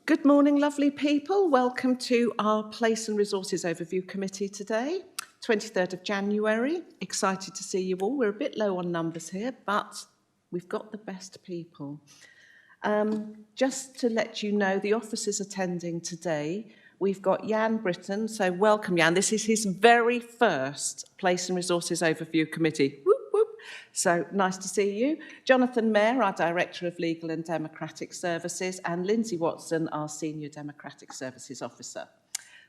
Good morning, lovely people. Welcome to our Place and Resources Overview Committee today, 23rd of January. Excited to see you all. We're a bit low on numbers here, but we've got the best people. Just to let you know, the officers attending today, we've got Jan Britton. So welcome, Jan. This is his very first Place and Resources Overview Committee. Whoop, whoop. So nice to see you. Jonathan Mayer, our Director of Legal and Democratic Services, and Lindsay Watson, our Senior Democratic Services Officer.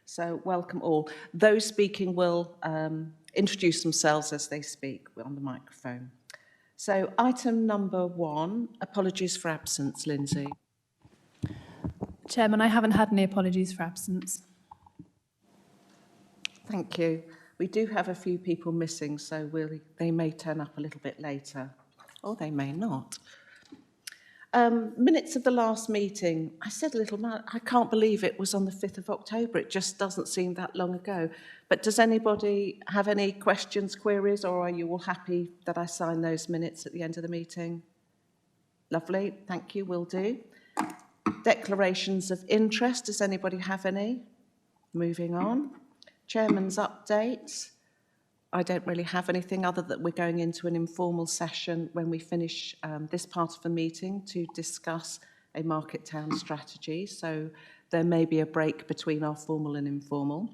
So welcome all. Those speaking will introduce themselves as they speak on the microphone. So item number 1, apologies for absence, Lindsay. Chairman, I haven't had any apologies for absence. Thank you. We do have a few people missing, so they may turn up a little bit later, or they may not. Minutes of the last meeting. I said a little, I can't believe it was on the 5th of October. It just doesn't seem that long ago. But does anybody have any questions, queries, or are you all happy that I sign those minutes at the end of the meeting? Lovely, thank you, will do. Declarations of interest, does anybody have any? Moving on. Chairman's update. I don't really have anything other than we're going into an informal session when we finish this part of the meeting to discuss a market town strategy. So there may be a break between our formal and informal.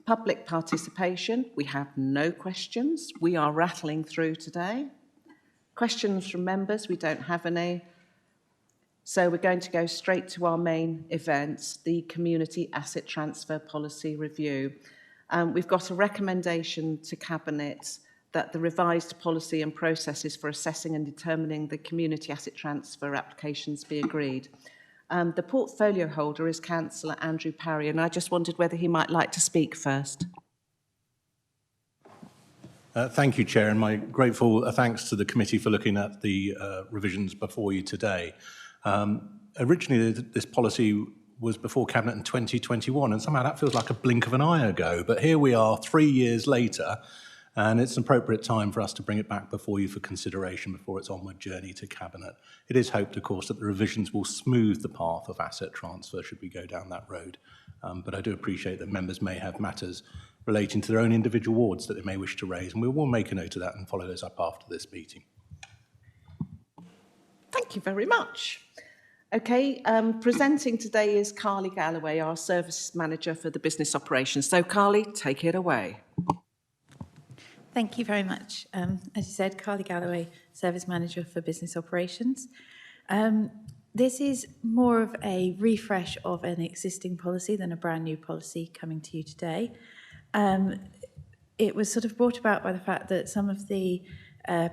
Public participation, we have no questions. We are rattling through today. Questions from members, we don't have any. So we're going to go straight to our main event, the Community Asset Transfer Policy Review. We've got a recommendation to Cabinet that the revised policy and processes for assessing and determining the community asset transfer applications be agreed. The portfolio holder is Councillor Andrew Parry, and I just wondered whether he might like to speak first. Thank you, Chair, and my grateful thanks to the committee for looking at the revisions before you today. Originally, this policy was before Cabinet in 2021, and somehow that feels like a blink of an eye ago. But here we are 3 years later, and it's an appropriate time for us to bring it back before you for consideration before its onward journey to Cabinet. It is hoped, of course, that the revisions will smooth the path of asset transfer should we go down that road. But I do appreciate that members may have matters relating to their own individual wards that they may wish to raise, and we will make a note of that and follow those up after this meeting. Thank you very much. Okay, presenting today is Carly Galloway, our Service Manager for the Business Operations. So Carly, take it away. Thank you very much. As you said, Carly Galloway, Service Manager for Business Operations. This is more of a refresh of an existing policy than a brand new policy coming to you today. It was sort of brought about by the fact that some of the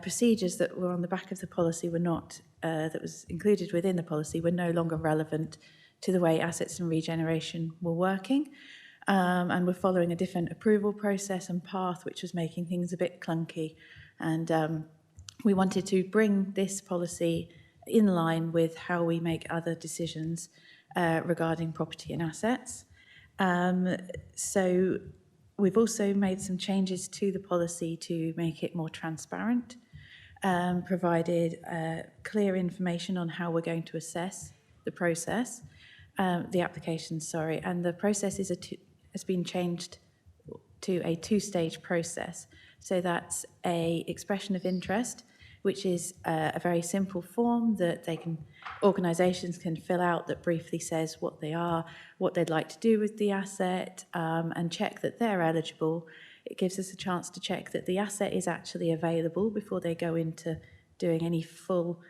procedures that were on the back of the policy were not, that was included within the policy, were no longer relevant to the way assets and regeneration were working. And we're following a different approval process and path, which was making things a bit clunky. And we wanted to bring this policy in line with how we make other decisions regarding property and assets. So we've also made some changes to the policy to make it more transparent, provided clear information on how we're going to assess the process, the application, sorry, and the process has been changed to a 2-stage process. So that's a expression of interest, which is a very simple form that organisations can fill out that briefly says what they are, what they'd like to do with the asset, and check that they're eligible. It gives us a chance to check that the asset is actually available before they go into doing any full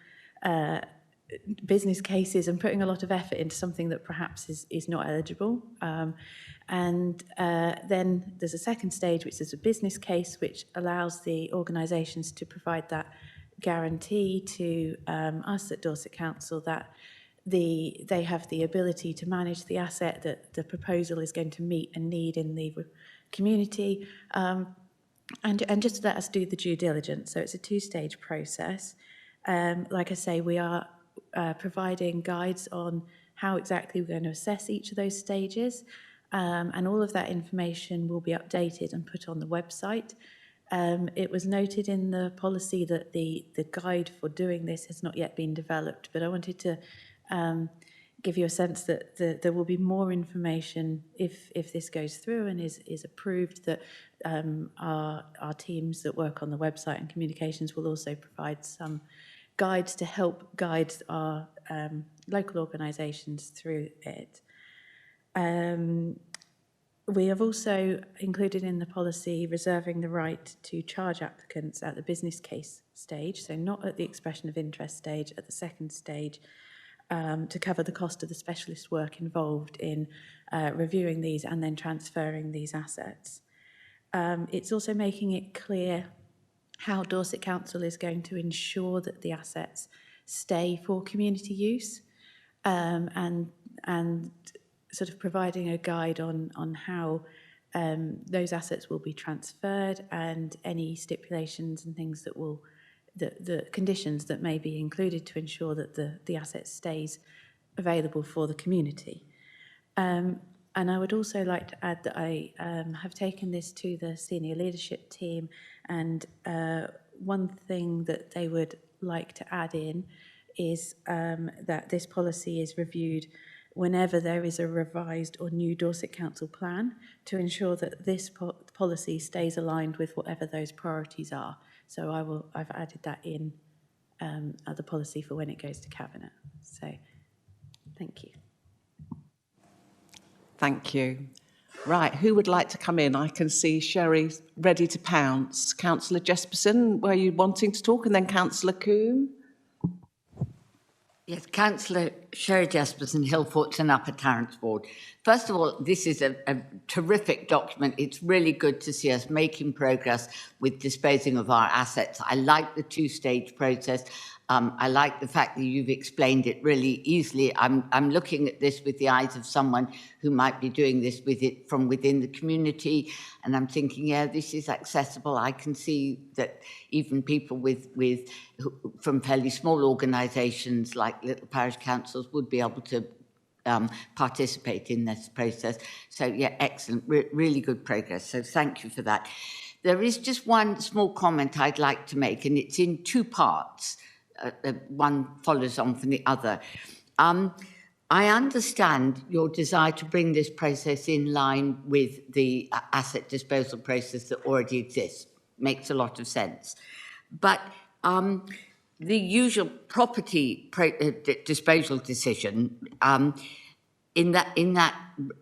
business cases and putting a lot of effort into something that perhaps is not eligible. And then there's a second stage, which is a business case, which allows the organisations to provide that guarantee to us at Dorset Council that they have the ability to manage the asset, that the proposal is going to meet a need in the community, and just let us do the due diligence. So it's a 2-stage process. Like I say, we are providing guides on how exactly we're going to assess each of those stages, and all of that information will be updated and put on the website. It was noted in the policy that the guide for doing this has not yet been developed, but I wanted to give you a sense that there will be more information if this goes through and is approved, that our teams that work on the website and communications will also provide some guides to help guide our local organisations through it. We have also included in the policy reserving the right to charge applicants at the business case stage, so not at the expression of interest stage, at the second stage, to cover the cost of the specialist work involved in reviewing these and then transferring these assets. It's also making it clear how Dorset Council is going to ensure that the assets stay for community use, and sort of providing a guide on how those assets will be transferred and any stipulations and things that will, the conditions that may be included to ensure that the asset stays available for the community. And I would also like to add that I have taken this to the senior leadership team, and one thing that they would like to add in is that this policy is reviewed whenever there is a revised or new Dorset Council plan, to ensure that this policy stays aligned with whatever those priorities are. So I've added that in at the policy for when it goes to Cabinet. So thank you. Thank you. Right, who would like to come in? I can see Sherry ready to pounce. Councillor Jesperson, were you wanting to talk? And then Councillor Coombe. Yes, Councillor Sherry Jesperson, Hillforts and Upper Tarrants Ward. First of all, this is a terrific document. It's really good to see us making progress with disposing of our assets. I like the two-stage process. I like the fact that you've explained it really easily. I'm looking at this with the eyes of someone who might be doing this with it from within the community, and I'm thinking, yeah, this is accessible. I can see that even people from fairly small organisations like little parish councils would be able to participate in this process. So yeah, excellent, really good progress. So thank you for that. There is just one small comment I'd like to make, and it's in two parts. One follows on from the other. I understand your desire to bring this process in line with the asset disposal process that already exists. Makes a lot of sense. But the usual property disposal decision, in that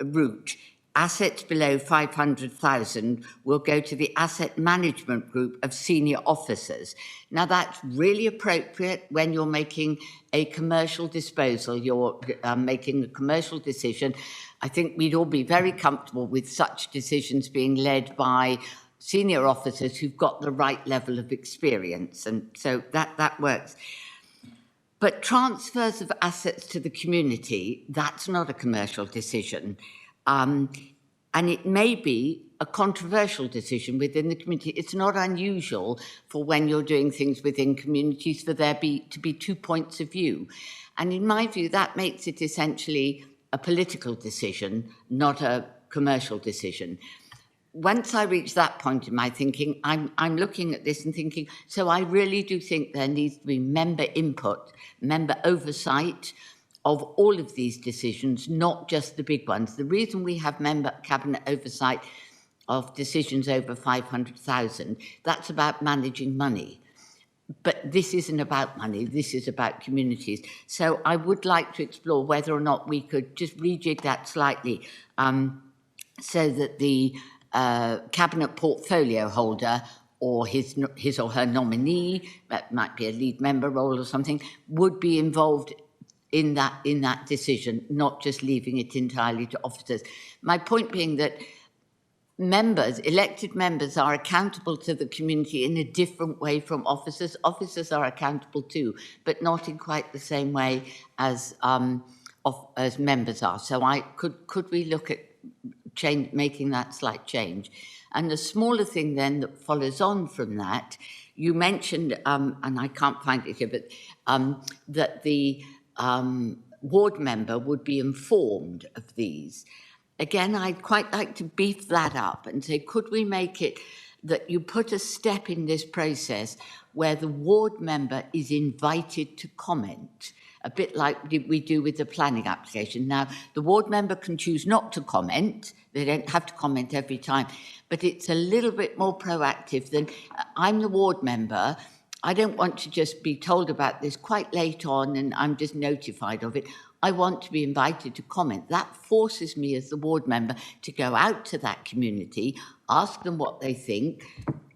route, assets below 500,000 will go to the asset management group of senior officers. Now, that's really appropriate when you're making a commercial disposal, you're making a commercial decision. I think we'd all be very comfortable with such decisions being led by senior officers who've got the right level of experience, and so that works. But transfers of assets to the community, that's not a commercial decision. And it may be a controversial decision within the community. It's not unusual for when you're doing things within communities for there to be two points of view. And in my view, that makes it essentially a political decision, not a commercial decision. Once I reach that point in my thinking, I'm looking at this and thinking, so I really do think there needs to be member input, member oversight of all of these decisions, not just the big ones. The reason we have member cabinet oversight of decisions over 500,000, that's about managing money. But this isn't about money, this is about communities. So I would like to explore whether or not we could just rejig that slightly, so that the cabinet portfolio holder or his or her nominee, that might be a lead member role or something, would be involved in that decision, not just leaving it entirely to officers. My point being that elected members are accountable to the community in a different way from officers. Officers are accountable too, but not in quite the same way as members are. So could we look at making that slight change? And the smaller thing then that follows on from that, you mentioned, and I can't find it here, but that the ward member would be informed of these. Again, I'd quite like to beef that up and say, could we make it that you put a step in this process where the ward member is invited to comment a bit like we do with the planning application. Now, the ward member can choose not to comment. They don't have to comment every time, but it's a little bit more proactive than I'm the ward member. I don't want to just be told about this quite late on and I'm just notified of it. I want to be invited to comment. That forces me as the ward member to go out to that community, ask them what they think,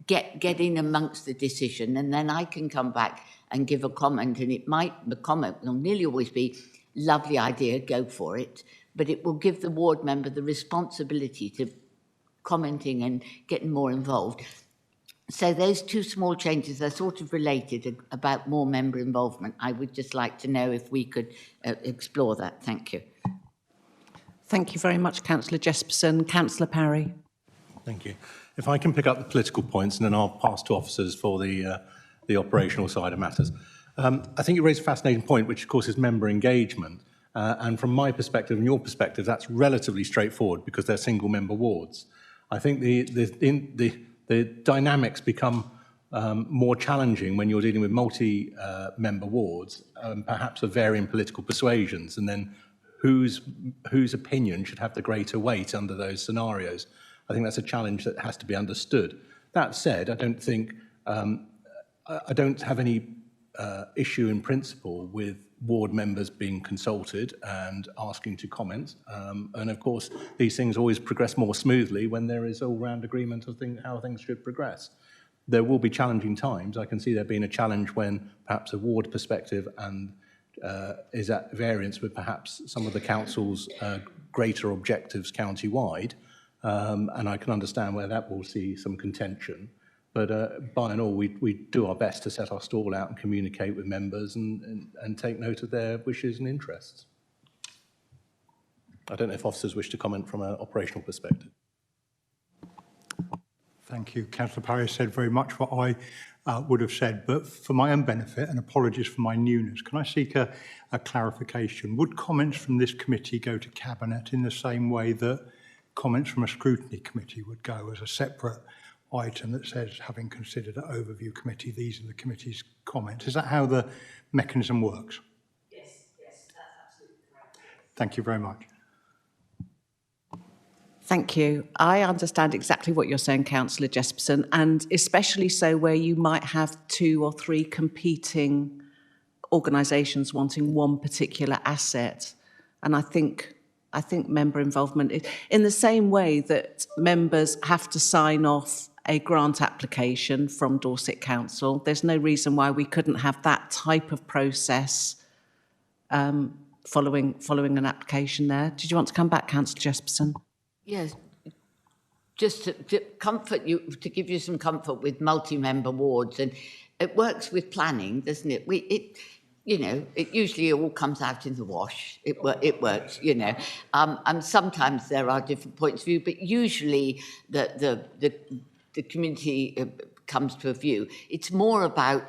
get in amongst the decision, and then I can come back and give a comment. And the comment will nearly always be, lovely idea, go for it. But it will give the ward member the responsibility to commenting and getting more involved. So those two small changes are sort of related about more member involvement. I would just like to know if we could explore that. Thank you. Thank you very much, Councillor Jesperson. Councillor Parry. Thank you. If I can pick up the political points and then I'll pass to officers for the operational side of matters. I think you raised a fascinating point, which of course is member engagement. And from my perspective and your perspective, that's relatively straightforward because they're single member wards. I think the dynamics become more challenging when you're dealing with multi-member wards, perhaps of varying political persuasions, and then whose opinion should have the greater weight under those scenarios. I think that's a challenge that has to be understood. That said, I don't think I don't have any issue in principle with ward members being consulted and asking to comment. And of course, these things always progress more smoothly when there is all-round agreement of how things should progress. There will be challenging times. I can see there being a challenge when perhaps a ward perspective and is at variance with perhaps some of the council's greater objectives county-wide. And I can understand where that will see some contention. But by and all, we do our best to set our stall out and communicate with members and take note of their wishes and interests. I don't know if officers wish to comment from an operational perspective. Thank you. Councillor Parry said very much what I would have said, but for my own benefit, and apologies for my newness, can I seek a clarification? Would comments from this committee go to Cabinet in the same way that comments from a scrutiny committee would go as a separate item that says, having considered an overview committee, these are the committee's comments? Is that how the mechanism works? Yes, that's absolutely correct. Thank you very much. Thank you. I understand exactly what you're saying, Councillor Jesperson, and especially so where you might have 2 or 3 competing organisations wanting one particular asset. And I think member involvement, in the same way that members have to sign off a grant application from Dorset Council, there's no reason why we couldn't have that type of process following an application there. Did you want to come back, Councillor Jesperson? Yes, just to comfort you, to give you some comfort with multi-member wards, and it works with planning, doesn't it? It usually all comes out in the wash. It works, and sometimes there are different points of view, but usually the community comes to a view. It's more about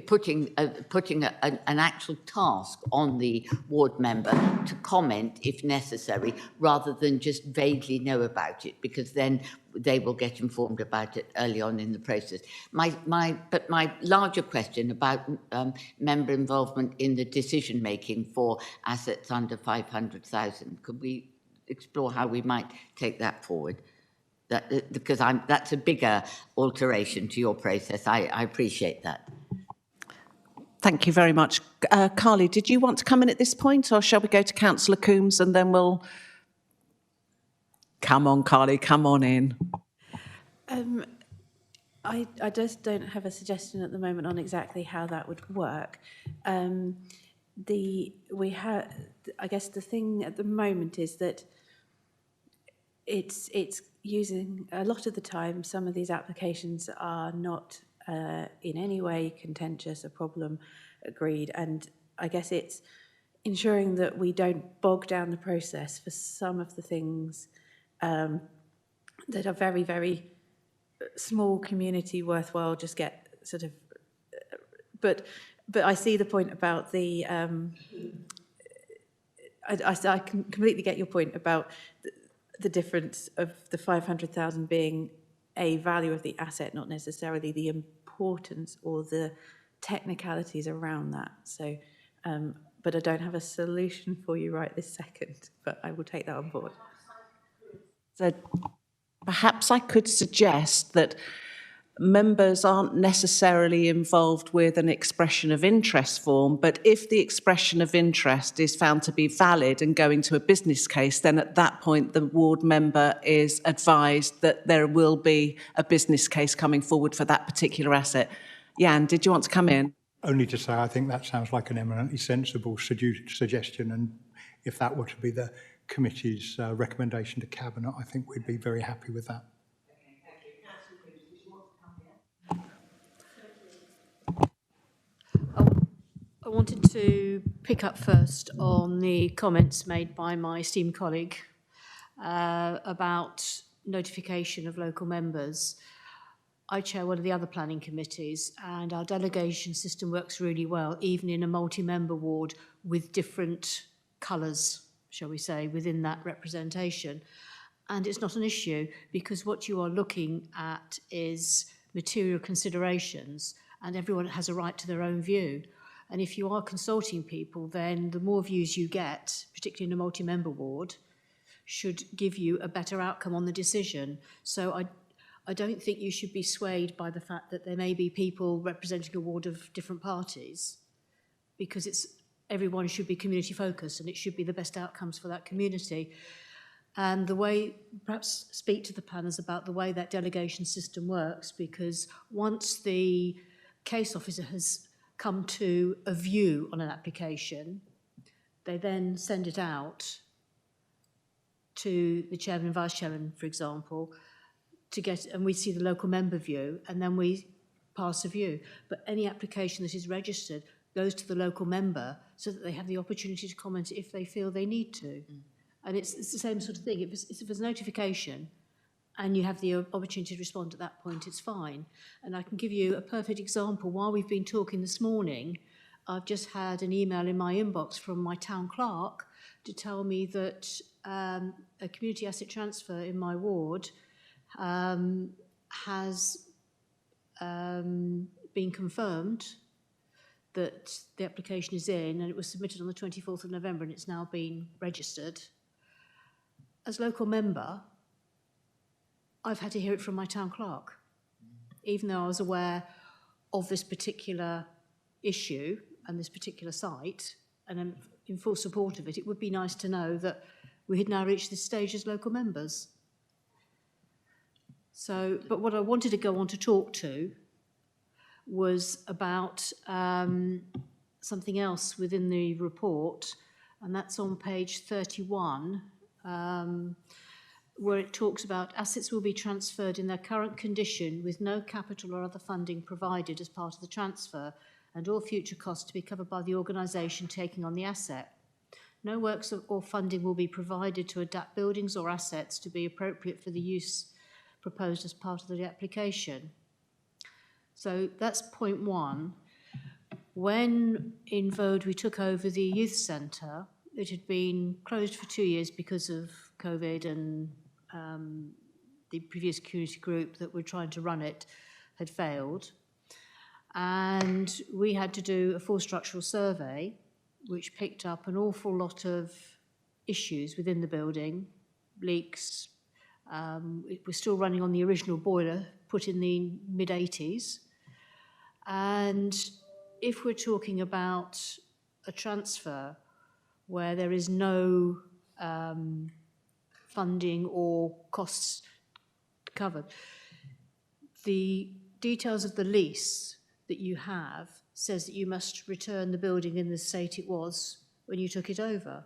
putting an actual task on the ward member to comment if necessary, rather than just vaguely know about it, because then they will get informed about it early on in the process. But my larger question about member involvement in the decision making for assets under 500,000, could we explore how we might take that forward? Because that's a bigger alteration to your process. I appreciate that. Thank you very much. Carly, did you want to come in at this point, or shall we go to Councillor Coombs and then we'll... Come on, Carly, come on in. I just don't have a suggestion at the moment on exactly how that would work. I guess the thing at the moment is that it's using a lot of the time. Some of these applications are not in any way contentious, a problem, agreed, and I guess it's ensuring that we don't bog down the process for some of the things that are very, very small community worthwhile. Just get sort of, but I see the point about the. I can completely get your point about the difference of the 500,000 being a value of the asset, not necessarily the importance or the technicalities around that. So But I don't have a solution for you right this second, but I will take that on board. So perhaps I could suggest that members aren't necessarily involved with an expression of interest form, but if the expression of interest is found to be valid and going to a business case, then at that point the ward member is advised that there will be a business case coming forward for that particular asset. Jan, did you want to come in? Only to say I think that sounds like an eminently sensible suggestion, and if that were to be the committee's recommendation to Cabinet, I think we'd be very happy with that. I wanted to pick up first on the comments made by my esteemed colleague about notification of local members. I chair one of the other planning committees, and our delegation system works really well, even in a multi-member ward with different colours, shall we say, within that representation. And it's not an issue, because what you are looking at is material considerations, and everyone has a right to their own view. And if you are consulting people, then the more views you get, particularly in a multi-member ward, should give you a better outcome on the decision. So I don't think you should be swayed by the fact that there may be people representing a ward of different parties, because everyone should be community focused and it should be the best outcomes for that community. And the way, perhaps speak to the planners about the way that delegation system works, because once the case officer has come to a view on an application, they then send it out to the chairman and vice chairman, for example, and we see the local member view, and then we pass a view. But any application that is registered goes to the local member so that they have the opportunity to comment if they feel they need to. And it's the same sort of thing. If there's notification and you have the opportunity to respond at that point, it's fine. And I can give you a perfect example. While we've been talking this morning, I've just had an email in my inbox from my town clerk to tell me that a community asset transfer in my ward has been confirmed, that the application is in, and it was submitted on the 24th of November and it's now been registered. As local member, I've had to hear it from my town clerk, even though I was aware of this particular issue and this particular site, and I'm in full support of it. It would be nice to know that we had now reached this stage as local members. So, but what I wanted to go on to talk to was about something else within the report, and that's on page 31, where it talks about assets will be transferred in their current condition with no capital or other funding provided as part of the transfer, and all future costs to be covered by the organisation taking on the asset. No works or funding will be provided to adapt buildings or assets to be appropriate for the use proposed as part of the application. So that's point one. When in Vode we took over the youth centre, it had been closed for 2 years because of COVID, and the previous community group that were trying to run it had failed. And we had to do a full structural survey, which picked up an awful lot of issues within the building, leaks. It was still running on the original boiler, put in the mid-80s. And if we're talking about a transfer where there is no funding or costs covered, the details of the lease that you have says that you must return the building in the state it was when you took it over.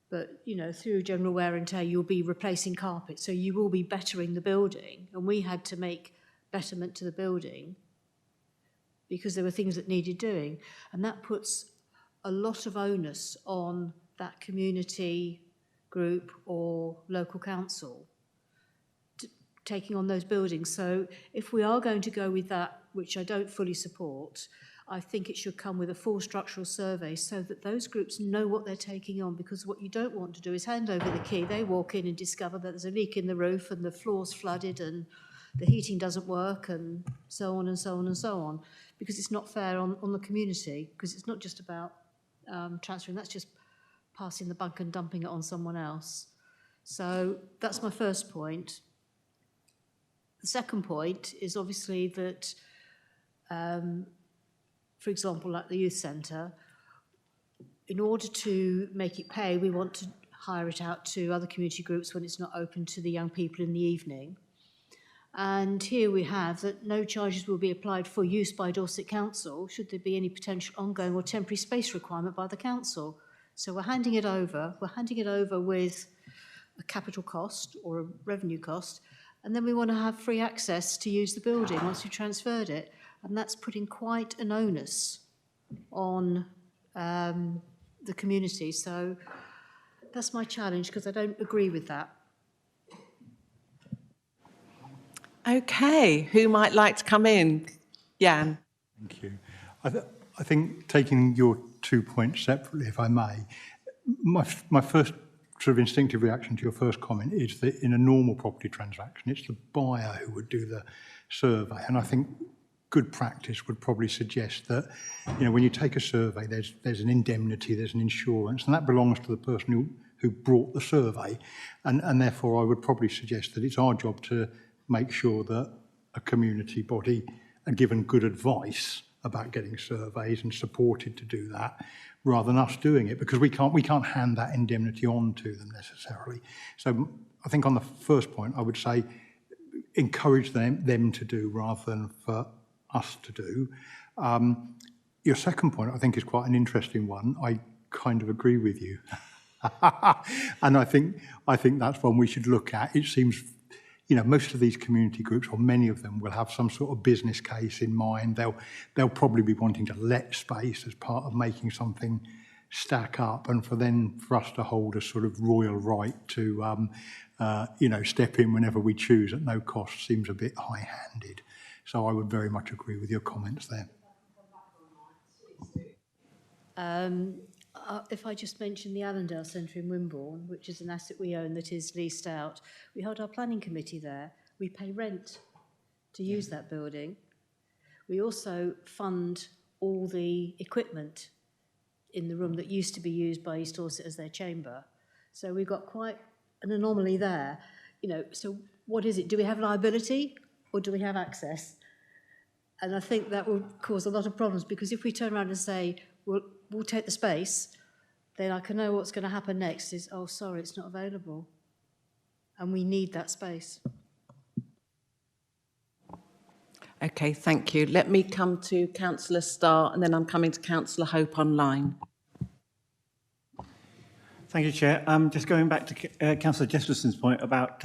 But, you know, through general wear and tear, you'll be replacing carpet, so you will be bettering the building. And we had to make betterment to the building because there were things that needed doing. And that puts a lot of onus on that community group or local council taking on those buildings. So if we are going to go with that, which I don't fully support, I think it should come with a full structural survey so that those groups know what they're taking on, because what you don't want to do is hand over the key, they walk in and discover that there's a leak in the roof and the floor's flooded and the heating doesn't work and so on and so on and so on, because it's not fair on the community, because it's not just about transferring. That's just passing the buck and dumping it on someone else. So that's my first point. The second point is obviously that, for example, like the youth centre, in order to make it pay, we want to hire it out to other community groups when it's not open to the young people in the evening. And here we have that no charges will be applied for use by Dorset Council should there be any potential ongoing or temporary space requirement by the council. So we're handing it over with a capital cost or a revenue cost, and then we want to have free access to use the building once we've transferred it. And that's putting quite an onus on the community. So that's my challenge, because I don't agree with that. Okay, who might like to come in? Jan. Thank you. I think taking your 2 points separately, if I may, my first sort of instinctive reaction to your first comment is that in a normal property transaction, it's the buyer who would do the survey. And I think good practice would probably suggest that, you know, when you take a survey, there's an indemnity, there's an insurance, and that belongs to the person who brought the survey. And therefore, I would probably suggest that it's our job to make sure that a community body are given good advice about getting surveys and supported to do that, rather than us doing it, because we can't hand that indemnity on to them necessarily. So I think on the first point, I would say encourage them to do rather than for us to do. Your second point, I think, is quite an interesting one. I kind of agree with you. And I think that's one we should look at. It seems, you know, most of these community groups, or many of them, will have some sort of business case in mind. They'll probably be wanting to let space as part of making something stack up, and for us to hold a sort of royal right to, you know, step in whenever we choose at no cost seems a bit high-handed. So I would very much agree with your comments there. If I just mention the Allendale Centre in Wimborne, which is an asset we own that is leased out, we hold our planning committee there. We pay rent to use that building. We also fund all the equipment in the room that used to be used by East Dorset as their chamber. So we've got quite an anomaly there. You know, so what is it? Do we have liability or do we have access? And I think that will cause a lot of problems, because if we turn around and say, we'll take the space, then I can know what's going to happen next is, oh, sorry, it's not available. And we need that space. Okay, thank you. Let me come to Councillor Starr, and then I'm coming to Councillor Hope online. Thank you, Chair. Just going back to Councillor Jesperson's point about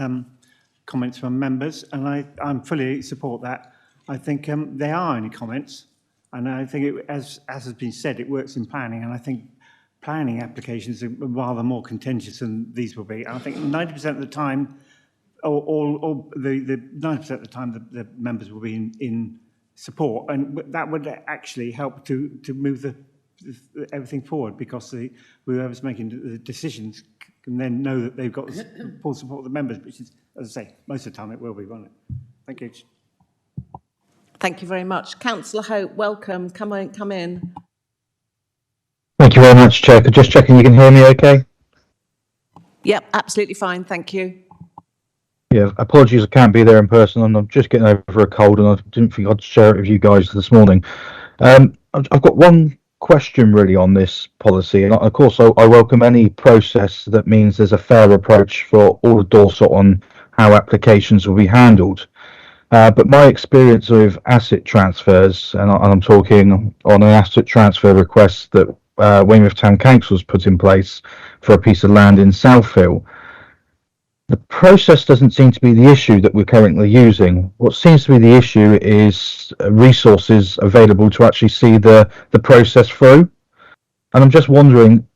comments from members, and I fully support that. I think they are only comments, and I think, as has been said, it works in planning, and I think planning applications are rather more contentious than these will be. I think 90% of the time, or the 90% of the time, the members will be in support, and that would actually help to move everything forward, because whoever's making the decisions can then know that they've got the full support of the members, which is, as I say, most of the time it will be, won't it? Thank you. Thank you very much. Councillor Hope, welcome. Come in. Thank you very much, Chair. Just checking you can hear me okay? Yep, absolutely fine. Thank you. Yeah, apologies I can't be there in person, and I'm just getting over a cold, and I didn't think I'd share it with you guys this morning. I've got one question really on this policy, and of course I welcome any process that means there's a fair approach for all of Dorset on how applications will be handled. But my experience with asset transfers, and I'm talking on an asset transfer request that Weymouth Town Council's put in place for a piece of land in Southfield, the process doesn't seem to be the issue that we're currently using. What seems to be the issue is resources available to actually see the process through. And I'm just wondering,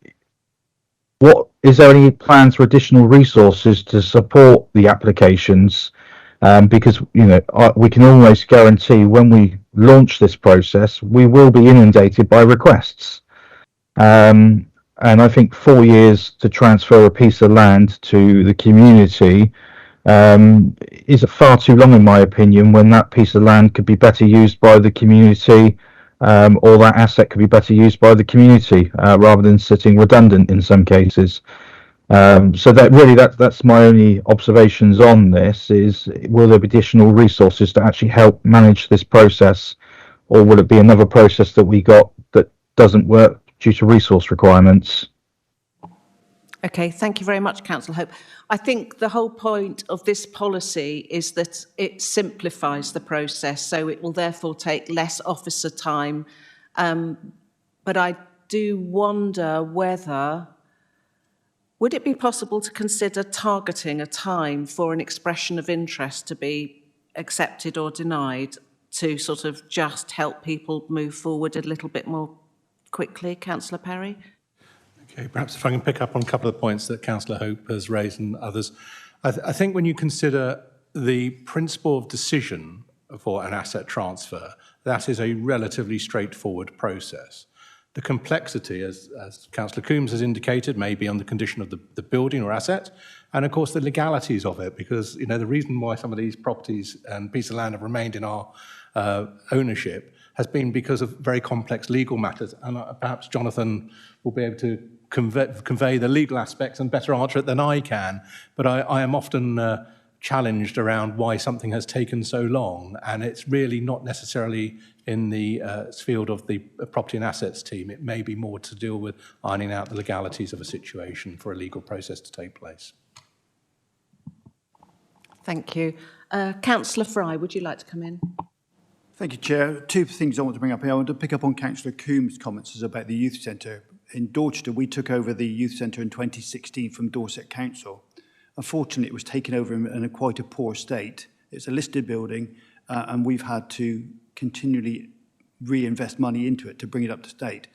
is there any plans for additional resources to support the applications? Because, you know, we can almost guarantee when we launch this process, we will be inundated by requests. And I think 4 years to transfer a piece of land to the community is far too long, in my opinion, when that piece of land could be better used by the community or that asset could be better used by the community rather than sitting redundant in some cases. So that's my only observations on this is, will there be additional resources to actually help manage this process, or will it be another process that we got that doesn't work due to resource requirements? Okay, thank you very much, Councillor Hope. I think the whole point of this policy is that it simplifies the process, so it will therefore take less officer time. But I do wonder whether, would it be possible to consider targeting a time for an expression of interest to be accepted or denied to sort of just help people move forward a little bit more quickly? Councillor Perry? Okay, perhaps if I can pick up on a couple of points that Councillor Hope has raised and others. I think when you consider the principle of decision for an asset transfer, that is a relatively straightforward process. The complexity, as Councillor Coombs has indicated, may be on the condition of the building or asset, and of course the legalities of it, because the reason why some of these properties and pieces of land have remained in our ownership has been because of very complex legal matters, and perhaps Jonathan will be able to convey the legal aspects and better answer it than I can. But I am often challenged around why something has taken so long, and it's really not necessarily in the field of the property and assets team. It may be more to deal with ironing out the legalities of a situation for a legal process to take place. Thank you. Councillor Fry, would you like to come in? Thank you, Chair. Two things I want to bring up here. I want to pick up on Councillor Coombs' comments about the youth centre. In Dorchester, we took over the youth centre in 2016 from Dorset Council. Unfortunately, it was taken over in quite a poor state. It's a listed building, and we've had to continually reinvest money into it to bring it up to date.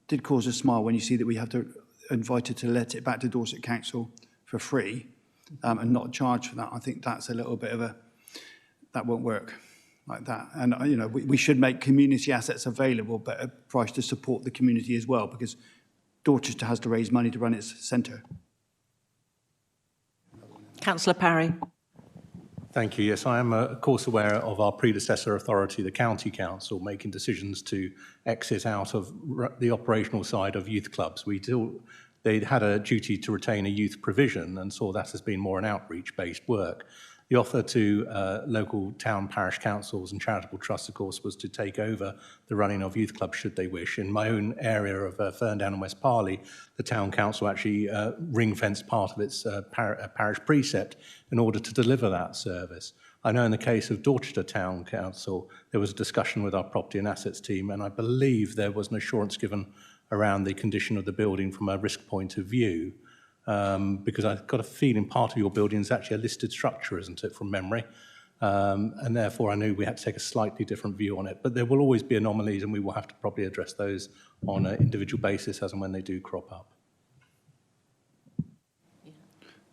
Did cause a smile when you see that we have to invite it to let it back to Dorset Council for free and not charge for that. I think that's a little bit of that won't work like that. And we should make community assets available, but at a price to support the community as well, because Dorchester has to raise money to run its centre. Councillor Parry. Thank you. Yes, I am, of course, aware of our predecessor authority, the County Council, making decisions to exit out of the operational side of youth clubs. They had a duty to retain a youth provision and saw that as being more an outreach-based work. The offer to local town parish councils and charitable trusts, of course, was to take over the running of youth clubs should they wish. In my own area of Ferndown and West Parley, the town council actually ring-fenced part of its parish precept in order to deliver that service. I know in the case of Dorchester Town Council, there was a discussion with our property and assets team, and I believe there was an assurance given around the condition of the building from a risk point of view. Because I've got a feeling part of your building is actually a listed structure, isn't it, from memory? And therefore I knew we had to take a slightly different view on it. But there will always be anomalies, and we will have to probably address those on an individual basis as and when they do crop up.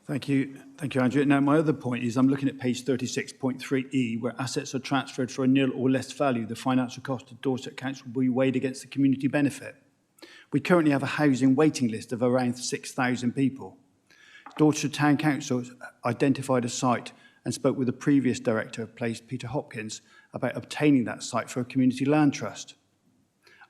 Thank you, Andrew. Now, my other point is I'm looking at page 36.3E, where assets are transferred for a nil or less value. The financial cost of Dorset Council will be weighed against the community benefit. We currently have a housing waiting list of around 6,000 people. Dorchester Town Council identified a site and spoke with the previous director of Place, Peter Hopkins, about obtaining that site for a community land trust.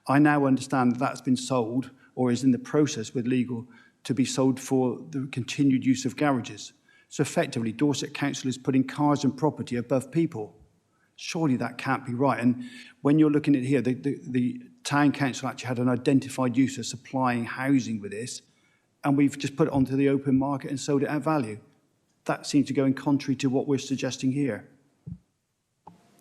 I now understand that that's been sold or is in the process with legal to be sold for the continued use of garages. So effectively, Dorset Council is putting cars and property above people. Surely that can't be right. And when you're looking at here, the Town Council actually had an identified use of supplying housing with this, and we've just put it onto the open market and sold it at value. That seems to go in contrary to what we're suggesting here.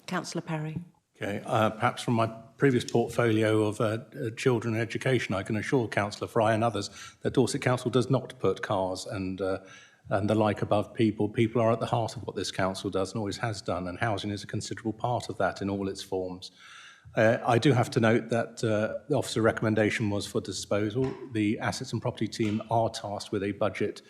Councillor Parry. Okay, perhaps from my previous portfolio of children and education, I can assure Councillor Fry and others that Dorset Council does not put cars and the like above people. People are at the heart of what this council does and always has done, and housing is a considerable part of that in all its forms. I do have to note that the officer recommendation was for disposal. The assets and property team are tasked with a budget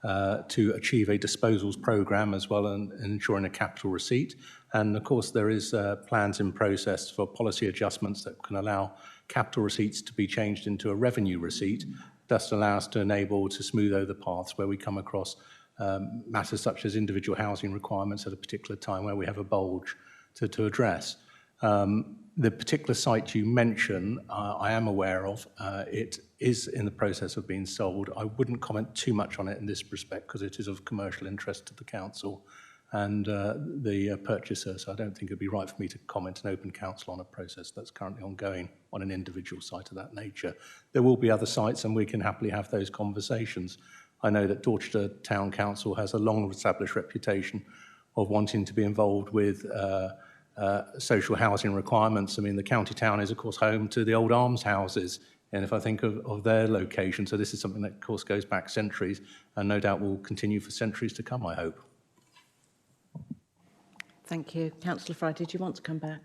to achieve a disposals programme as well as ensuring a capital receipt. And of course there is plans in process for policy adjustments that can allow capital receipts to be changed into a revenue receipt. Thus allow us to enable to smooth over the paths where we come across matters such as individual housing requirements at a particular time where we have a bulge to address. The particular site you mention, I am aware of. It is in the process of being sold. I wouldn't comment too much on it in this respect because it is of commercial interest to the council and the purchaser, so I don't think it would be right for me to comment in open council on a process that's currently ongoing on an individual site of that nature. There will be other sites and we can happily have those conversations. I know that Dorchester Town Council has a long-established reputation of wanting to be involved with social housing requirements. I mean, the county town is, of course, home to the old almshouses. And if I think of their location, so this is something that, of course, goes back centuries and no doubt will continue for centuries to come, I hope. Thank you. Councillor Fry, did you want to come back?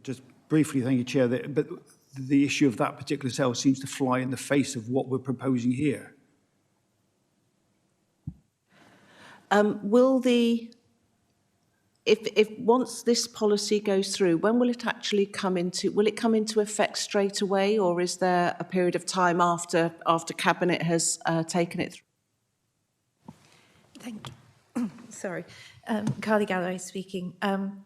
Just briefly, thank you, Chair, but the issue of that particular sale seems to fly in the face of what we're proposing here. Will the... If once this policy goes through, when will it actually come into? Will it come into effect straight away, or is there a period of time after Cabinet has taken it through? Thank you. Sorry, Carly Galloway speaking. I'm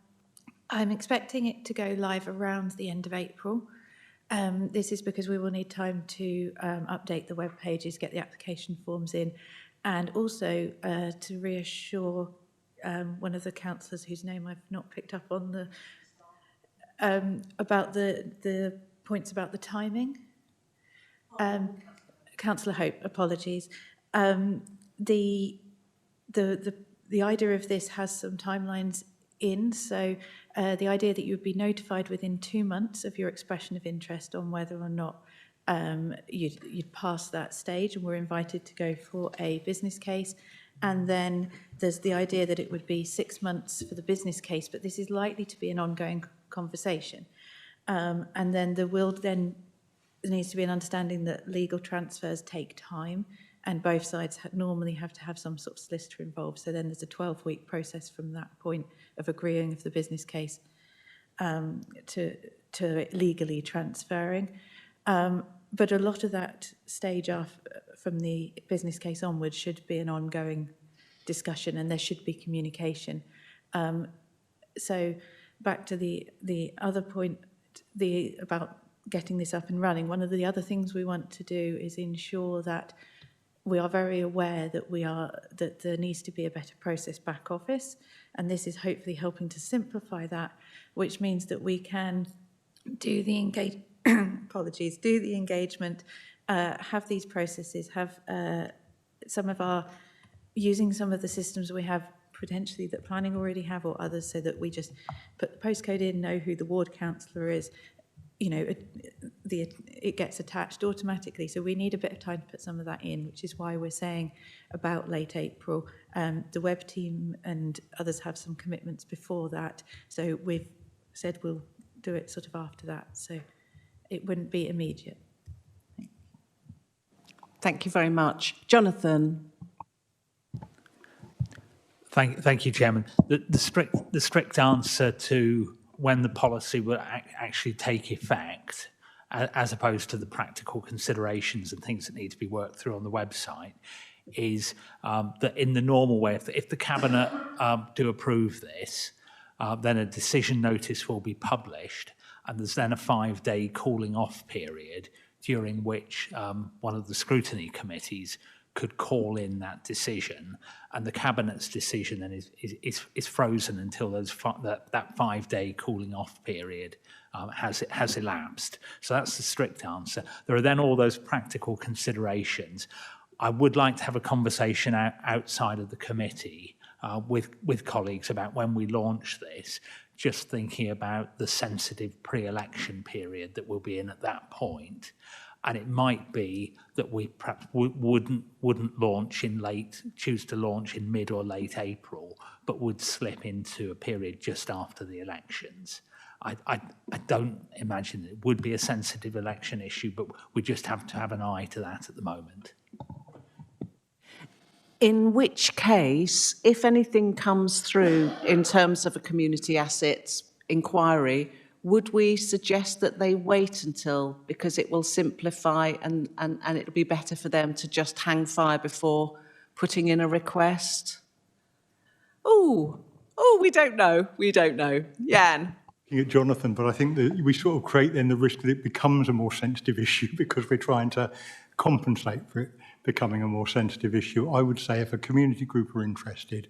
expecting it to go live around the end of April. This is because we will need time to update the web pages, get the application forms in, and also to reassure one of the councillors whose name I've not picked up on the about the points about the timing. Councillor Hope, apologies. The idea of this has some timelines in, so the idea that you would be notified within 2 months of your expression of interest on whether or not you'd pass that stage, and we're invited to go for a business case. And then there's the idea that it would be 6 months for the business case, but this is likely to be an ongoing conversation. And then there needs to be an understanding that legal transfers take time, and both sides normally have to have some sort of solicitor involved. So then there's a 12-week process from that point of agreeing of the business case to legally transferring. But a lot of that stage from the business case onwards should be an ongoing discussion, and there should be communication. So back to the other point, about getting this up and running. One of the other things we want to do is ensure that we are very aware that there needs to be a better process back office, and this is hopefully helping to simplify that, which means that we can do the engagement, have these processes, have using some of the systems we have potentially that planning already have or others, so that we just put the postcode in, know who the ward councillor is, it gets attached automatically. So we need a bit of time to put some of that in, which is why we're saying about late April. The web team and others have some commitments before that. So we've said we'll do it sort of after that. So it wouldn't be immediate. Thank you very much. Jonathan. Thank you, Chairman. The strict answer to when the policy will actually take effect, as opposed to the practical considerations and things that need to be worked through on the website, is that in the normal way, if the Cabinet do approve this, then a decision notice will be published, and there's then a 5-day cooling off period during which one of the scrutiny committees could call in that decision, and the Cabinet's decision then is frozen until that 5-day cooling off period has elapsed. So that's the strict answer. There are then all those practical considerations. I would like to have a conversation outside of the committee with colleagues about when we launch this, just thinking about the sensitive pre-election period that we'll be in at that point. And it might be that we perhaps wouldn't choose to launch in mid or late April, but would slip into a period just after the elections. I don't imagine it would be a sensitive election issue, but we just have to have an eye to that at the moment. In which case, if anything comes through in terms of a community assets inquiry, would we suggest that they wait until, because it will simplify and it'll be better for them to just hang fire before putting in a request? Oh, we don't know. We don't know. Jan. looking at Jonathan, but I think that we sort of create then the risk that it becomes a more sensitive issue because we're trying to compensate for it becoming a more sensitive issue. I would say if a community group are interested,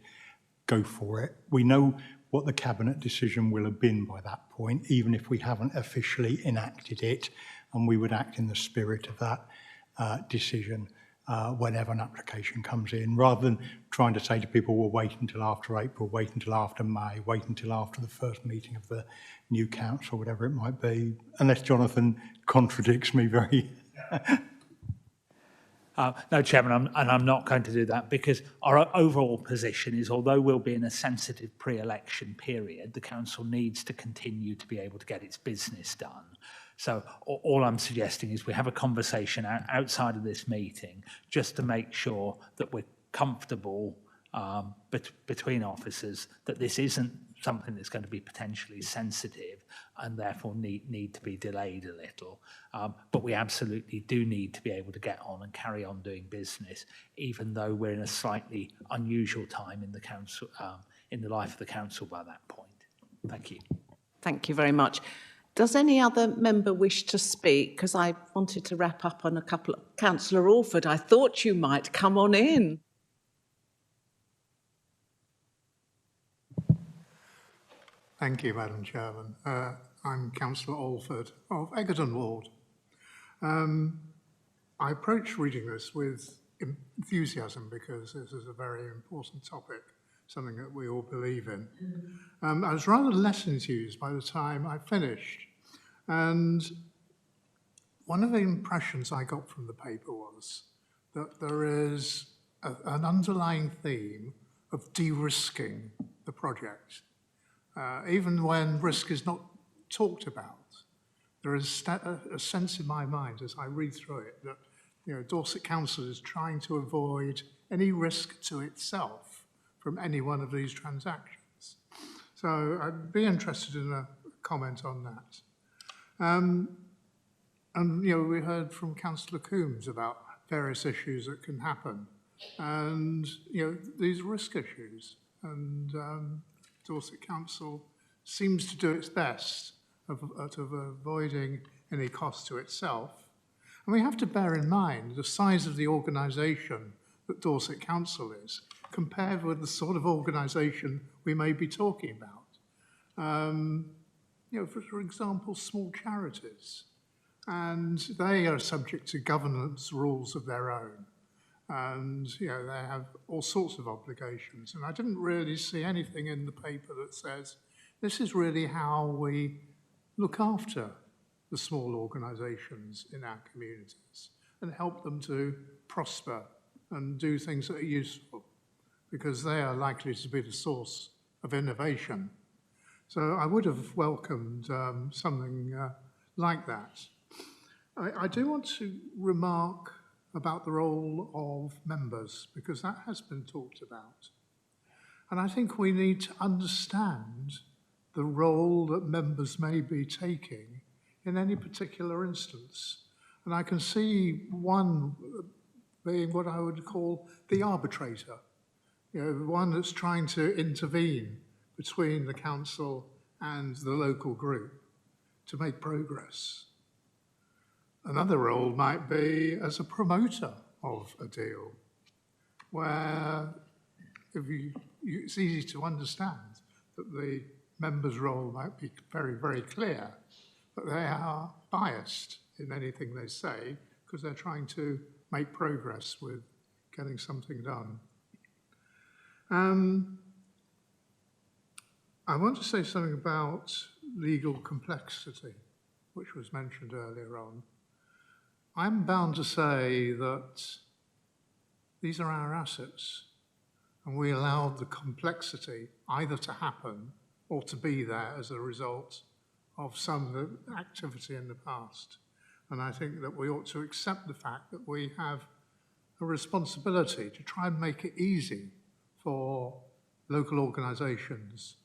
go for it. We know what the Cabinet decision will have been by that point, even if we haven't officially enacted it, and we would act in the spirit of that decision whenever an application comes in, rather than trying to say to people, well, wait until after April, wait until after May, wait until after the first meeting of the new council, whatever it might be, unless Jonathan contradicts me very... No, Chairman, I'm not going to do that because our overall position is, although we'll be in a sensitive pre-election period, the council needs to continue to be able to get its business done. So all I'm suggesting is we have a conversation outside of this meeting just to make sure that we're comfortable between officers that this isn't something that's going to be potentially sensitive and therefore need to be delayed a little. But we absolutely do need to be able to get on and carry on doing business, even though we're in a slightly unusual time in the council, in the life of the council by that point. Thank you. Thank you very much. Does any other member wish to speak? Because I wanted to wrap up on a couple of... Councillor Alford, I thought you might come on in. Thank you, Madam Chairman. I'm Councillor Alford of Egerton Ward. I approached reading this with enthusiasm because this is a very important topic, something that we all believe in. I was rather less enthused by the time I finished. And one of the impressions I got from the paper was that there is an underlying theme of de-risking the project. Even when risk is not talked about, there is a sense in my mind as I read through it that Dorset Council is trying to avoid any risk to itself from any one of these transactions. So I'd be interested in a comment on that. And we heard from Councillor Coombs about various issues that can happen, and these risk issues. And Dorset Council seems to do its best of avoiding any cost to itself. And we have to bear in mind the size of the organisation that Dorset Council is, compared with the sort of organisation we may be talking about. For example, small charities, and they are subject to governance rules of their own. And they have all sorts of obligations. And I didn't really see anything in the paper that says this is really how we look after the small organisations in our communities and help them to prosper and do things that are useful, because they are likely to be the source of innovation. So I would have welcomed something like that. I do want to remark about the role of members, because that has been talked about. And I think we need to understand the role that members may be taking in any particular instance. And I can see one being what I would call the arbitrator, one that's trying to intervene between the council and the local group to make progress. Another role might be as a promoter of a deal, where it's easy to understand that the members' role might be very, very clear, but they are biased in anything they say because they're trying to make progress with getting something done. I want to say something about legal complexity, which was mentioned earlier on. I'm bound to say that these are our assets, and we allowed the complexity either to happen or to be there as a result of some of the activity in the past. And I think that we ought to accept the fact that we have a responsibility to try and make it easy for local organisations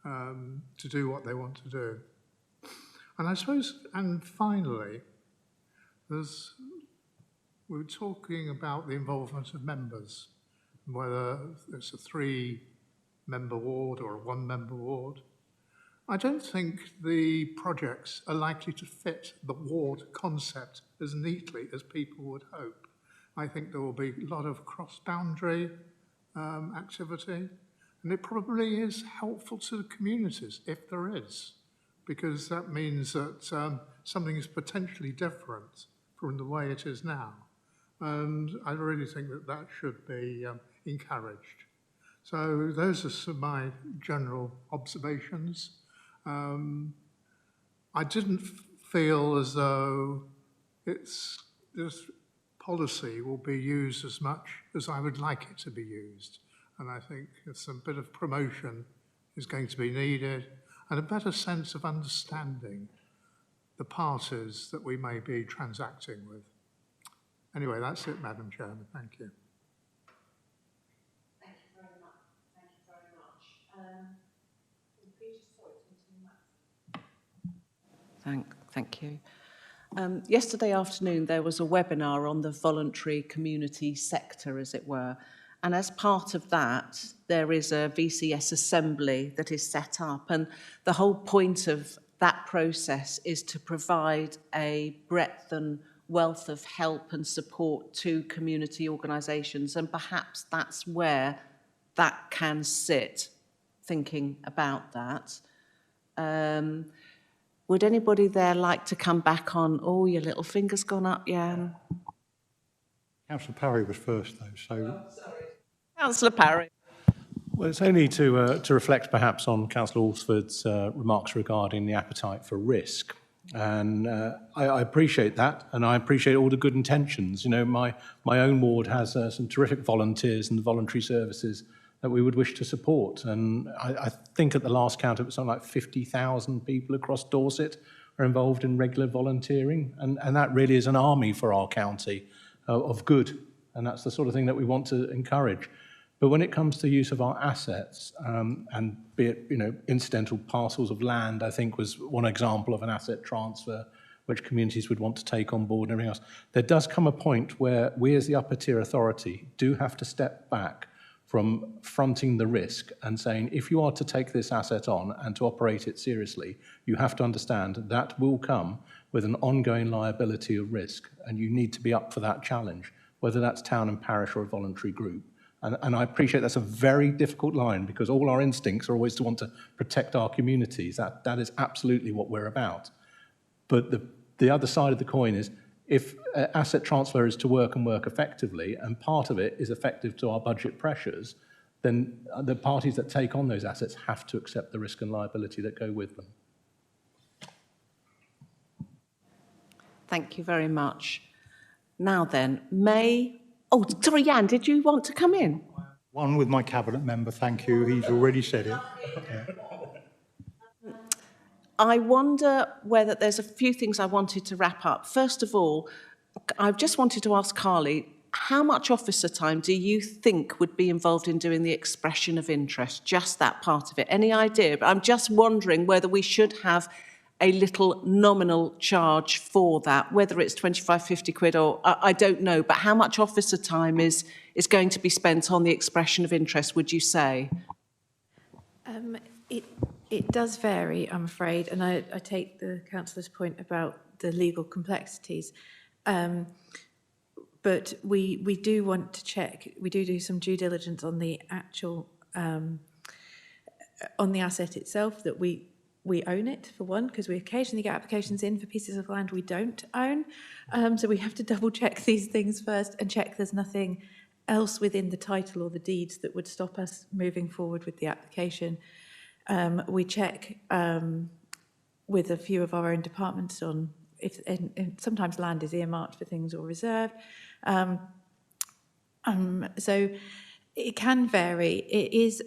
to do what they want to do. And I suppose, and finally, we're talking about the involvement of members, whether it's a 3-member ward or a 1-member ward. I don't think the projects are likely to fit the ward concept as neatly as people would hope. I think there will be a lot of cross-boundary activity, and it probably is helpful to the communities if there is, because that means that something is potentially different from the way it is now. And I really think that that should be encouraged. So those are some of my general observations. I didn't feel as though this policy will be used as much as I would like it to be used. And I think some bit of promotion is going to be needed and a better sense of understanding the parties that we may be transacting with. Anyway, that's it, Madam Chairman. Thank you. Thank you very much. Thank you very much. Thank you. Yesterday afternoon, there was a webinar on the voluntary community sector, as it were. And as part of that, there is a VCS assembly that is set up. And the whole point of that process is to provide a breadth and wealth of help and support to community organisations. And perhaps that's where that can sit, thinking about that. Would anybody there like to come back on? Oh, your little finger's gone up, Jan. Councillor Parry was first, though, so... Councillor Parry. Well, it's only to reflect perhaps on Councillor Alsford's remarks regarding the appetite for risk. And I appreciate that, and I appreciate all the good intentions. You know, my own ward has some terrific volunteers and voluntary services that we would wish to support. And I think at the last count it was something like 50,000 people across Dorset are involved in regular volunteering. And that really is an army for our county of good. And that's the sort of thing that we want to encourage. But when it comes to use of our assets, and be it, you know, incidental parcels of land, I think was one example of an asset transfer which communities would want to take on board and everything else. There does come a point where we as the upper tier authority do have to step back from fronting the risk and saying, if you are to take this asset on and to operate it seriously, you have to understand that will come with an ongoing liability of risk, and you need to be up for that challenge, whether that's town and parish or a voluntary group. And I appreciate that's a very difficult line, because all our instincts are always to want to protect our communities. That is absolutely what we're about. But the other side of the coin is, if asset transfer is to work and work effectively, and part of it is effective to our budget pressures, then the parties that take on those assets have to accept the risk and liability that go with them. Thank you very much. Now then, oh, sorry, Jan, did you want to come in? One with my cabinet member, thank you. He's already said it. Yeah. I wonder whether there's a few things I wanted to wrap up. First of all, I just wanted to ask Carly, how much officer time do you think would be involved in doing the expression of interest, just that part of it? Any idea? But I'm just wondering whether we should have a little nominal charge for that, whether it's 25, 50 quid or I don't know, but how much officer time is going to be spent on the expression of interest, would you say? It does vary, I'm afraid, and I take the councillor's point about the legal complexities. But we do want to check, we do some due diligence on the actual, on the asset itself, that we own it, for one, because we occasionally get applications in for pieces of land we don't own. So we have to double check these things first and check there's nothing else within the title or the deeds that would stop us moving forward with the application. We check with a few of our own departments on if sometimes land is earmarked for things or reserved. So it can vary. It is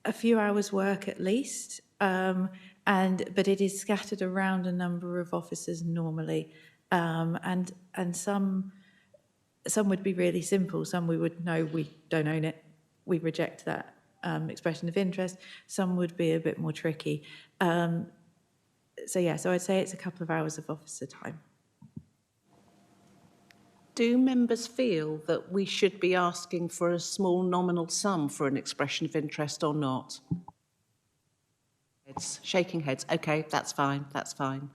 a few hours' work at least, but it is scattered around a number of officers normally, and some would be really simple. Some we would know we don't own it, we reject that expression of interest. Some would be a bit more tricky. So I'd say it's a couple of hours of officer time. Do members feel that we should be asking for a small nominal sum for an expression of interest or not? Shaking heads. Okay, that's fine, that's fine.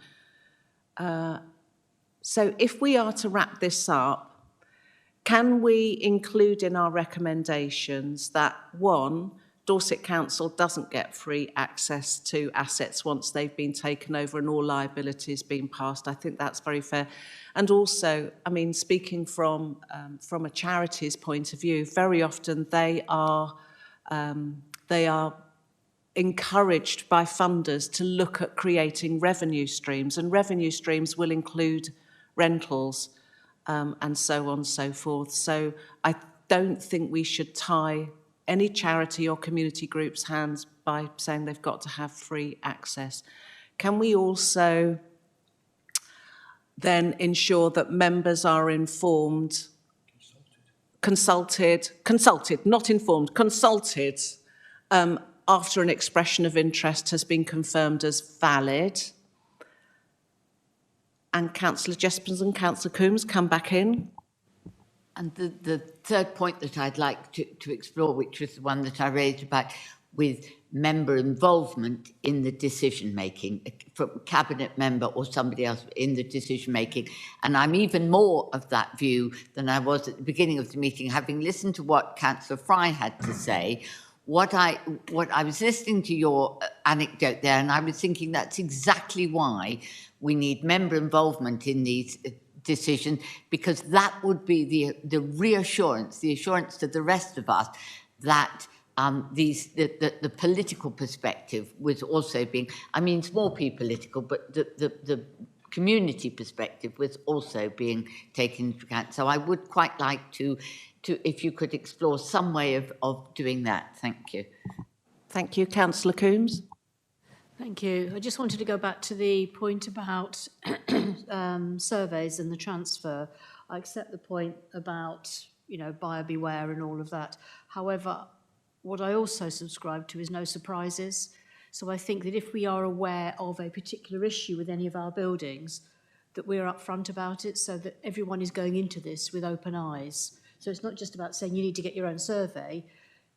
So if we are to wrap this up, can we include in our recommendations that, one, Dorset Council doesn't get free access to assets once they've been taken over and all liabilities been passed? I think that's very fair. And also, I mean, speaking from a charity's point of view, very often they are encouraged by funders to look at creating revenue streams, and revenue streams will include rentals and so on and so forth. So I don't think we should tie any charity or community group's hands by saying they've got to have free access. Can we also then ensure that members are informed, consulted, not informed, consulted, after an expression of interest has been confirmed as valid? And Councillor Jespers and Councillor Coombs, come back in. And the third point that I'd like to explore, which was the one that I raised about with member involvement in the decision-making, from cabinet member or somebody else in the decision-making. And I'm even more of that view than I was at the beginning of the meeting, having listened to what Councillor Fry had to say. What I was listening to your anecdote there, and I was thinking that's exactly why we need member involvement in these decisions, because that would be the reassurance, the assurance to the rest of us that the political perspective was also being, I mean, it's more political, but the community perspective was also being taken into account. So I would quite like to if you could explore some way of doing that. Thank you. Thank you. Councillor Coombs. Thank you. I just wanted to go back to the point about surveys and the transfer. I accept the point about, you know, buyer beware and all of that. However, what I also subscribe to is no surprises. So I think that if we are aware of a particular issue with any of our buildings, that we're upfront about it so that everyone is going into this with open eyes. So it's not just about saying you need to get your own survey.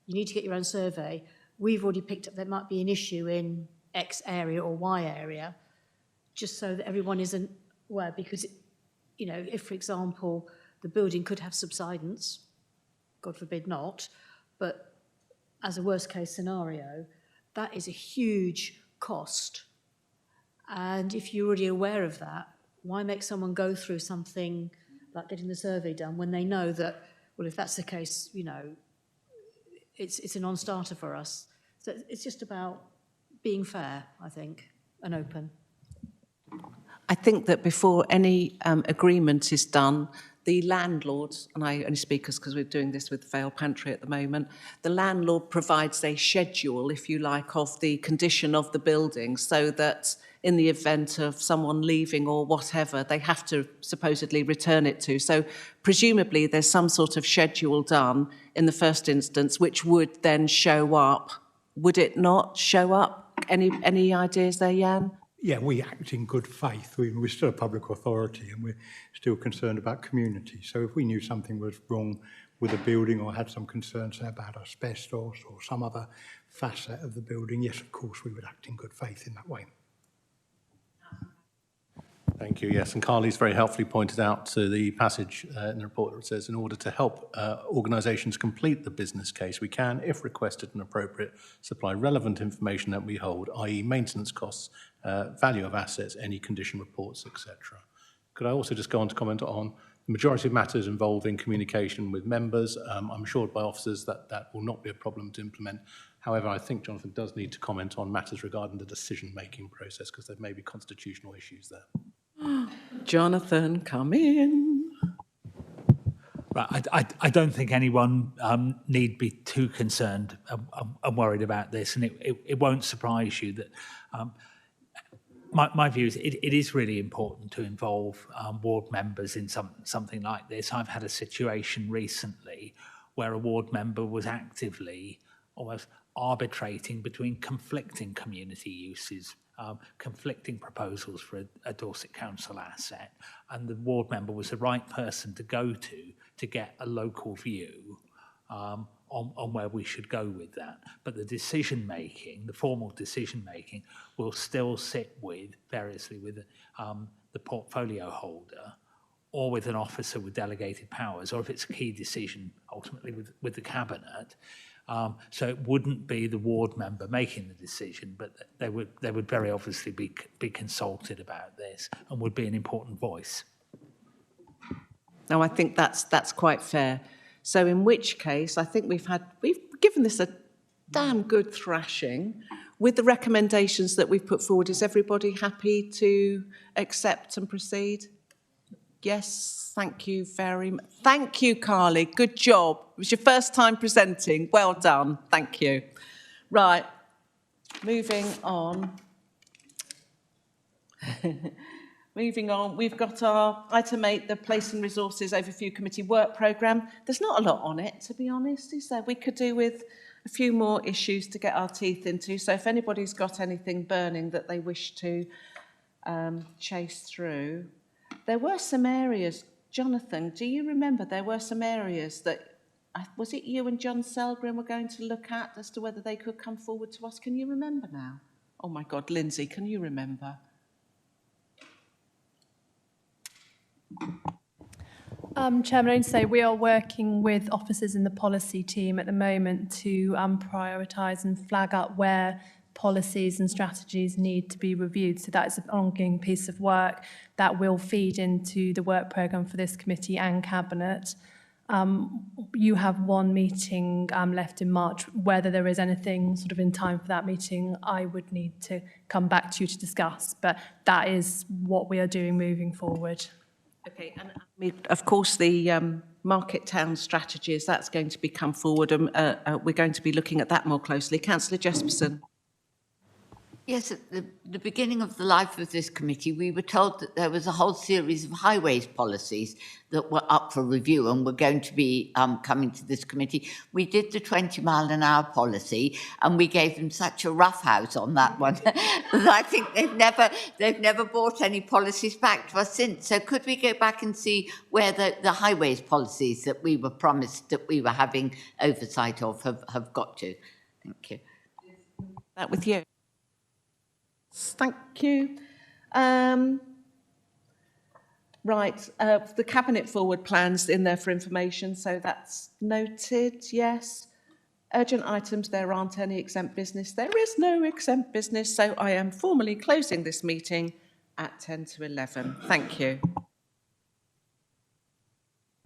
You need to get your own survey. We've already picked up there might be an issue in X area or Y area, just so that everyone isn't aware, because, you know, if, for example, the building could have subsidence, God forbid not, but as a worst case scenario, that is a huge cost. And if you're already aware of that, why make someone go through something like getting the survey done when they know that, well, if that's the case, you know, it's a non-starter for us. So it's just about being fair, I think, and open. I think that before any agreement is done, the landlord, and I only speak because we're doing this with Vale Pantry at the moment, the landlord provides a schedule, if you like, of the condition of the building, so that in the event of someone leaving or whatever, they have to supposedly return it to. So presumably there's some sort of schedule done in the first instance, which would then show up. Would it not show up? Any ideas there, Jan? Yeah, we act in good faith. We're still a public authority and we're still concerned about community. So if we knew something was wrong with a building or had some concerns about asbestos or some other facet of the building, yes, of course, we would act in good faith in that way. Thank you. Yes, and Carly's very helpfully pointed out to the passage in the report that says, in order to help organisations complete the business case, we can, if requested and appropriate, supply relevant information that we hold, i.e. maintenance costs, value of assets, any condition reports, etc. Could I also just go on to comment on the majority of matters involving communication with members? I'm assured by officers that that will not be a problem to implement. However, I think Jonathan does need to comment on matters regarding the decision-making process, because there may be constitutional issues there. Jonathan, come in. Right, I don't think anyone need be too concerned and worried about this, and it won't surprise you that my view is it is really important to involve ward members in something like this. I've had a situation recently where a ward member was actively almost arbitrating between conflicting community uses, conflicting proposals for a Dorset Council asset, and the ward member was the right person to go to get a local view on where we should go with that. But the decision-making, the formal decision-making, will still sit variously with the portfolio holder or with an officer with delegated powers, or if it's a key decision, ultimately with the Cabinet. So it wouldn't be the ward member making the decision, but they would very obviously be consulted about this and would be an important voice. No, I think that's quite fair. So in which case, I think we've given this a damn good thrashing. With the recommendations that we've put forward, is everybody happy to accept and proceed? Yes, thank you very much. Thank you, Carly. Good job. It was your first time presenting. Well done. Thank you. Right, moving on. Moving on, we've got our item 8, the Placing Resources Overview Committee Work Programme. There's not a lot on it, to be honest, is there? We could do with a few more issues to get our teeth into. So if anybody's got anything burning that they wish to chase through. There were some areas, Jonathan, do you remember there were some areas that, was it you and John Selgren were going to look at as to whether they could come forward to us? Can you remember now? Oh my God, Lindsay, can you remember? Chairman, I need to say we are working with officers in the policy team at the moment to prioritise and flag up where policies and strategies need to be reviewed. So that is an ongoing piece of work that will feed into the work programme for this committee and Cabinet. You have one meeting left in March. Whether there is anything sort of in time for that meeting, I would need to come back to you to discuss. But that is what we are doing moving forward. Okay, and of course the Market Town strategies, that's going to be come forward. We're going to be looking at that more closely. Councillor Jesperson. Yes, at the beginning of the life of this committee, we were told that there was a whole series of highways policies that were up for review and were going to be coming to this committee. We did the 20-mile-an-hour policy, and we gave them such a roughhouse on that one that I think they've never brought any policies back to us since. So could we go back and see where the highways policies that we were promised that we were having oversight of have got to? Thank you. That with you. Thank you. Right, the Cabinet forward plans in there for information, so that's noted, yes. Urgent items, there aren't any exempt business. There is no exempt business, so I am formally closing this meeting at 10 to 11. Thank you.